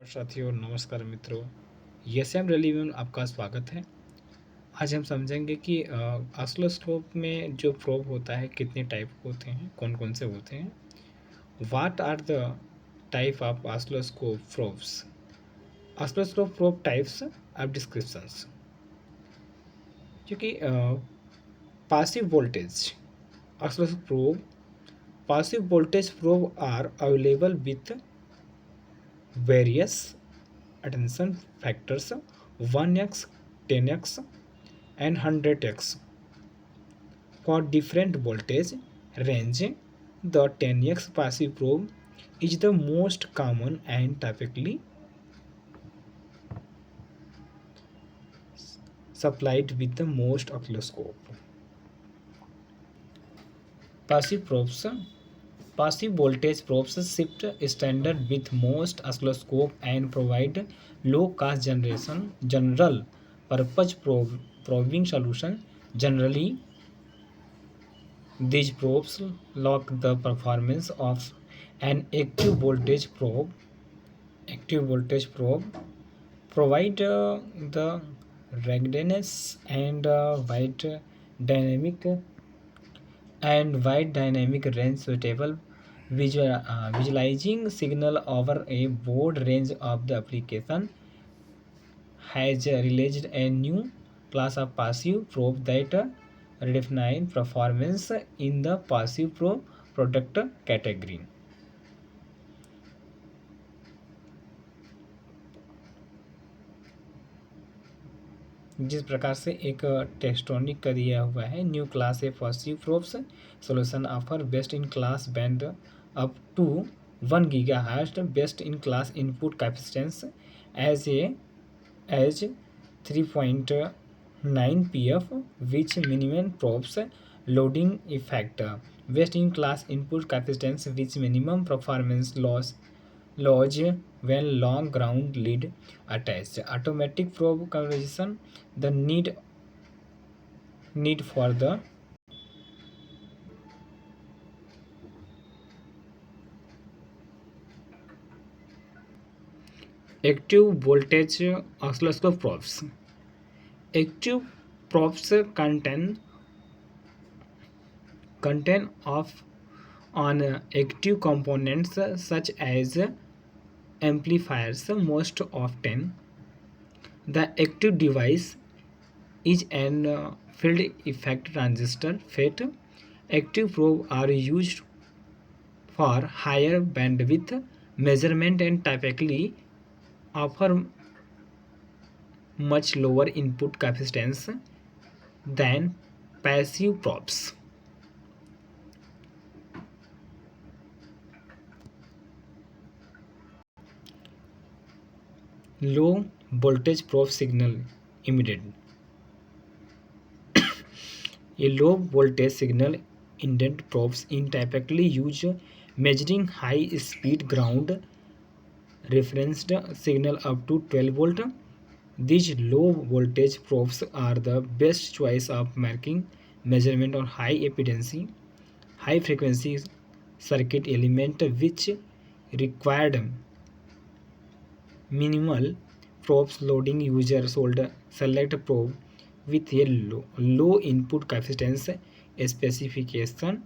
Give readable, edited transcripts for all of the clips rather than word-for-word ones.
साथियों नमस्कार मित्रों। एसएम रैली में आपका स्वागत है। आज हम समझेंगे कि ऑसिलोस्कोप में जो प्रोब होता है कितने टाइप होते हैं, कौन कौन से होते हैं। What are the type of oscilloscope probes. Oscilloscope probe types of descriptions. क्योंकि passive voltage oscilloscope probe, passive voltage probe are available with various attention factors 1x, 10x and 100x for different voltage range. The 10x passive probe is the most common and typically supplied with the most oscilloscope. Passive probes. Passive voltage probes shift standard with most oscilloscope and provide low cost general purpose probing solution. Generally, these probes lock the performance of an active voltage probe. Active voltage probe provide the ruggedness and dynamic wide dynamic range suitable visualizing signal over a broad range of the application. Has released a new class of passive probe that redefine performance in the passive probe product category. जिस प्रकार से एक टेक्स्टोनिक का दिया हुआ है, new class A passive probes solution offer best in class band up to 1 GHz, best in class input capacitance as 3.9 pf, which minimum probes loading effect, best in class input capacitance, which minimum performance loss when long ground lead attached, automatic probe conversion, the need for the active voltage oscilloscope probes. Active probes contain of on active components such as amplifiers. Most often the active device is an field effect transistor FET. Active probe are used for higher bandwidth measurement and typically offer much lower input capacitance than passive probes. Low voltage probe signal emitted. A low voltage signal indent probes in typically use measuring high speed ground referenced signal up to 12 volt. These low voltage probes are the best choice of making measurement on high frequency circuit element which required minimal probes loading. User should select probe with a low input capacitance specification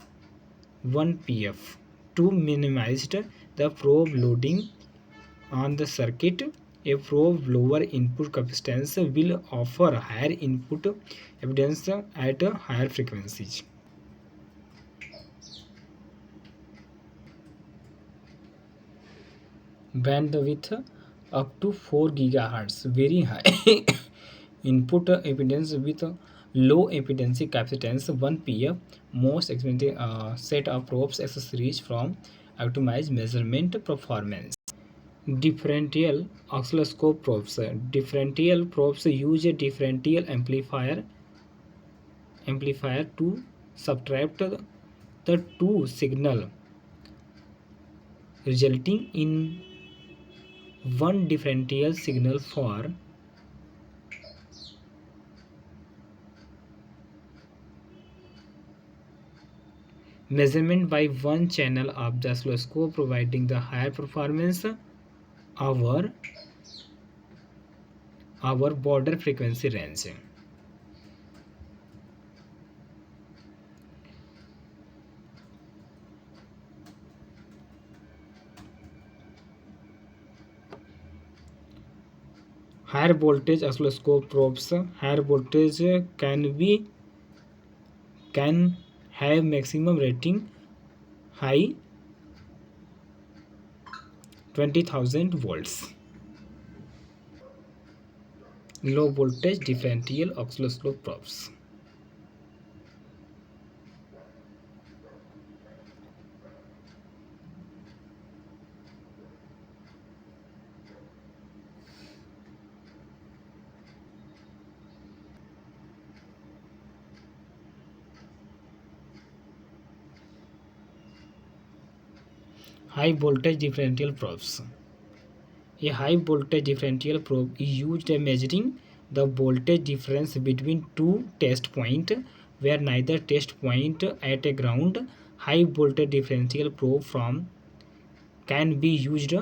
1 pf to minimize the probe loading on the circuit. A probe lower input capacitance will offer higher input impedance at higher frequencies. Bandwidth up to 4 GHz, very high input impedance with low impedance capacitance 1 pf. Most expensive set of probes accessories from optimized measurement performance. Differential oscilloscope probes. Differential probes use a differential amplifier to subtract the two signal, resulting in one differential signal for measurement by one channel of the oscilloscope, providing the higher performance our our border frequency range. Higher voltage oscilloscope probes. Higher voltage can have maximum rating high 20,000 volts. Low voltage differential oscilloscope probes. High voltage differential probes. A high voltage differential probe is used in measuring the voltage difference between two test points where neither test point at a ground. High voltage differential probe from can be used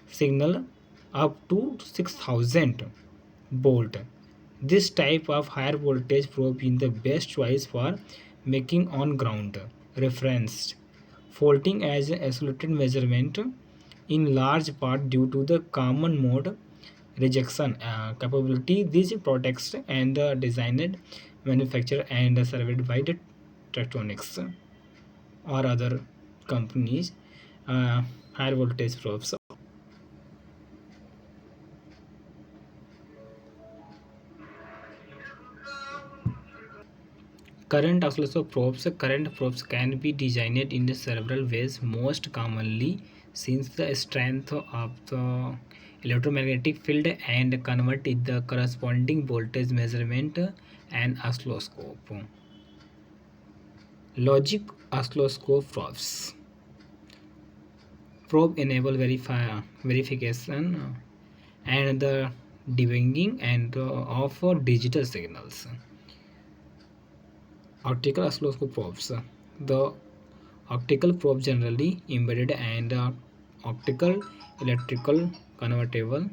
signal up to 6,000 volt. This type of higher voltage probe is the best choice for making on ground referenced faulting as isolated measurement in large part due to the common mode rejection capability. These products and designed, manufactured and served by the Tektronix or other companies. Higher voltage probes. Current probes can be designed in several ways. Most commonly, since the strength of the electromagnetic field and convert it the corresponding voltage measurement and oscilloscope. Logic oscilloscope probes. Probe enable verification and the debugging and of digital signals. Optical oscilloscope probes. The optical probe generally embedded and optical electrical convertible.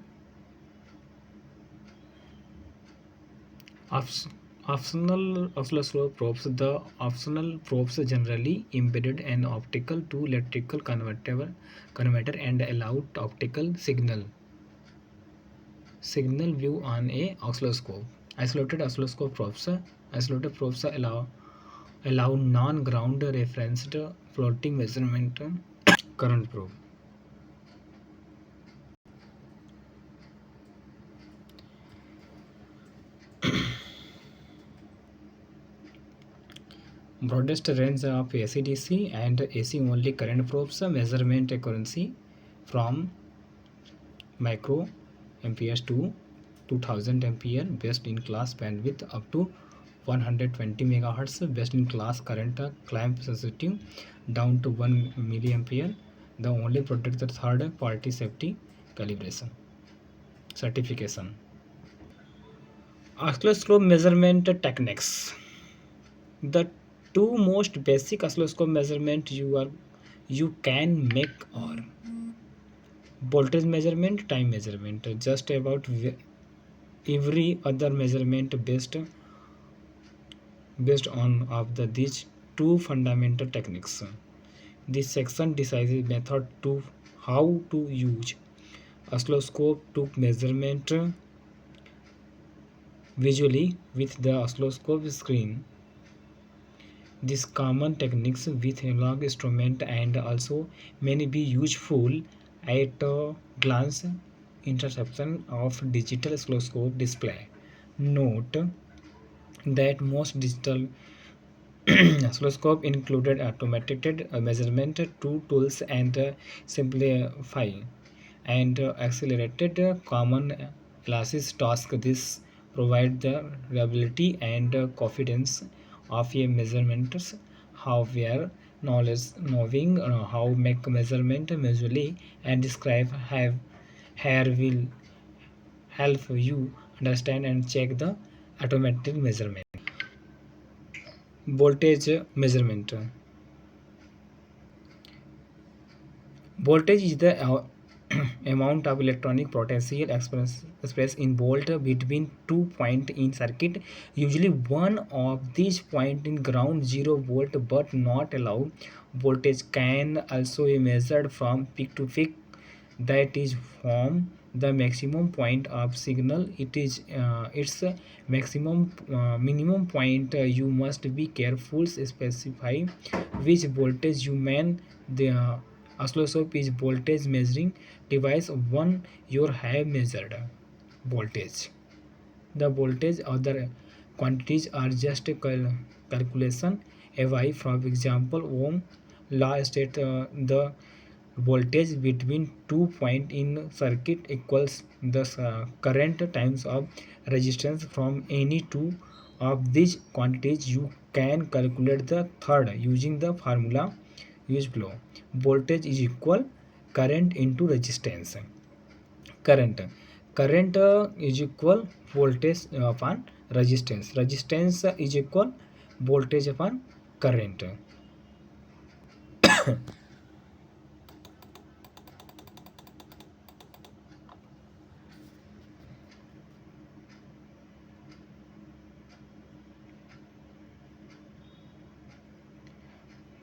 Optional oscilloscope probes. The optional probes generally embedded an optical to electrical converter and allowed optical signal view on a oscilloscope. Isolated oscilloscope probes. Isolated probes allow non-ground referenced floating measurement. Current probe. Broadest range of AC/DC and AC only current probes measurement accuracy from microamperes to 2000 ampere. Best in class bandwidth up to 120 megahertz. Best in class current clamp sensitive down to 1 milliampere. The only protect the third party safety calibration certification. Oscilloscope measurement techniques. The two most basic oscilloscope measurement you can make are voltage measurement, time measurement. Just about every other measurement based on of these two fundamental techniques. This section decides method to how to use oscilloscope to measurement visually with the oscilloscope screen. These common techniques with analog instrument and also may be useful at a glance interception of digital oscilloscope display. Note that most digital oscilloscope included automated measurement tools and simplify and accelerated common classes task. This provide the reliability and confidence of a measurements. However, knowing how make measurement visually and describe have here will help you understand and check the automatic measurement. Voltage measurement. Voltage is the amount of electronic potential expressed in volt between 2 points in circuit. Usually one of these point in ground 0 volt but not allowed. Voltage can also be measured from peak to peak, that is from the maximum point of signal. Its maximum minimum point. You must be careful specify which voltage you mean. The oscilloscope is voltage measuring device. One you have measured voltage. The voltage other quantities are just a calculation away. For example, Ohm law states the voltage between 2 points in circuit equals the current times of resistance. From any two of these quantities you can calculate the third using the formula used below. Voltage is equal current into resistance. Current is equal voltage upon resistance is equal voltage upon current.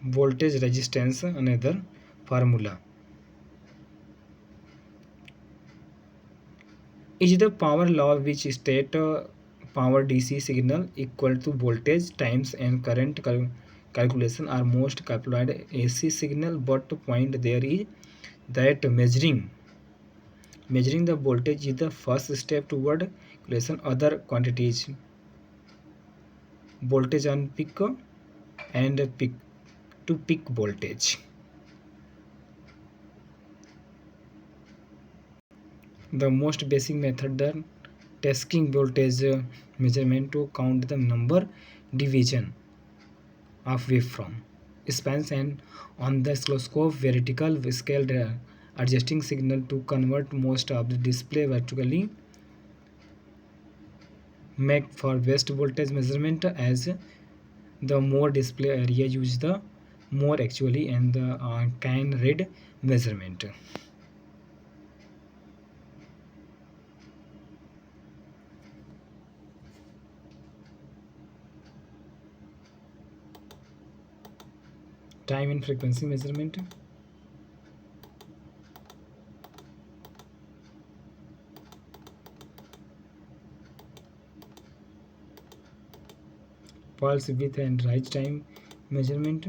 Voltage resistance another formula is the power law, which state power DC signal equal to voltage times and current. Calculation are most calculated AC signal, but the point there is that measuring the voltage is the first step toward calculation other quantities. Voltage on peak and peak to peak voltage. The most basic method, the tasking voltage measurement to count the number division of waveform spans, and on the oscilloscope vertical scale adjusting signal to convert most of the display vertically make for best voltage measurement. As the more display area use, the more actually and the can read measurement. Time and frequency measurement. Pulse width and rise time measurement.